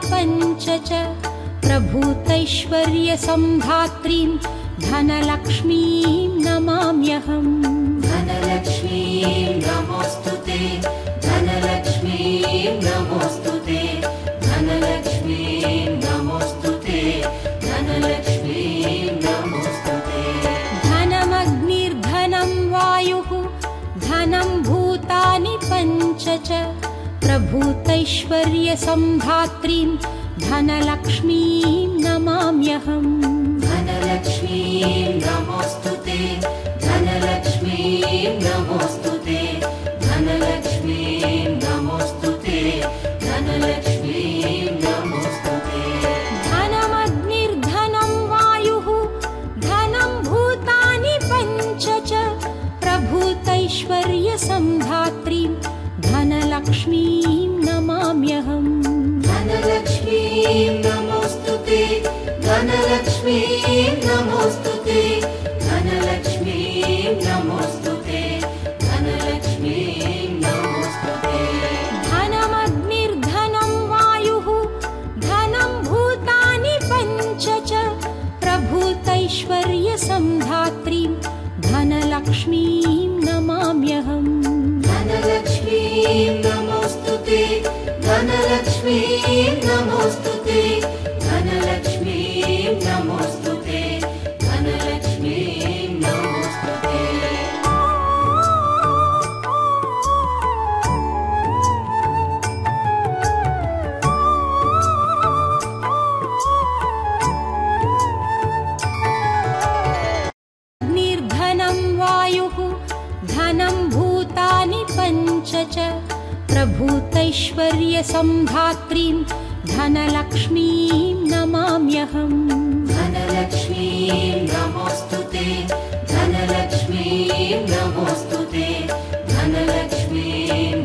पञ्च च प्रभूतैश्वर्यसम्धात्रीं धनलक्ष्मीं नमाम्यहम्। धनलक्ष्मीं नमोऽस्तुते, धनलक्ष्मीं नमोऽस्तुते, धनलक्ष्मीं नमोऽस्तुते, धनलक्ष्मीं नमोऽस्तुते। धनमग्निर्धनं वायुः धनं भूतानि पञ्च च प्रभूतैश्वर्यसम्धात्रीं धनलक्ष्मीं नमाम्यहम्। धनलक्ष्मीं नमोऽस्तुते, धनलक्ष्मीं नमोऽस्तुते, धनलक्ष्मीं नमोऽस्तुते, धनलक्ष्मीं नमोऽस्तुते। धनमग्निर्धनं वायुः धनं भूतानि पञ्च च प्रभूतैश्वर्यसम्धात्रीं धनलक्ष्मीं नमाम्यहम्। धनलक्ष्मीं नमोऽस्तुते, धनलक्ष्मीं नमोऽस्तुते, धनलक्ष्मीं नमोऽस्तुते, धनलक्ष्मीं नमोऽस्तुते। धनमग्निर्धनं वायुः धनं भूतानि पञ्च च प्रभूतैश्वर्यसम्धात्रीं धनलक्ष्मीं नमाम्यहम्। धनलक्ष्मीं नमोऽस्तुते, धनलक्ष्मीं नमोऽस्तुते, धनलक्ष्मीं नमोऽस्तुते, धनलक्ष्मीं नमोऽस्तुते। निर्धनं वायुः धनं भूतानि पञ्च च प्रभूतैश्वर्यसम्धात्रीं धनलक्ष्मीं नमाम्यहम्। धनलक्ष्मीं नमोऽस्तुते, धनलक्ष्मीं नमोऽस्तुते, धनलक्ष्मीं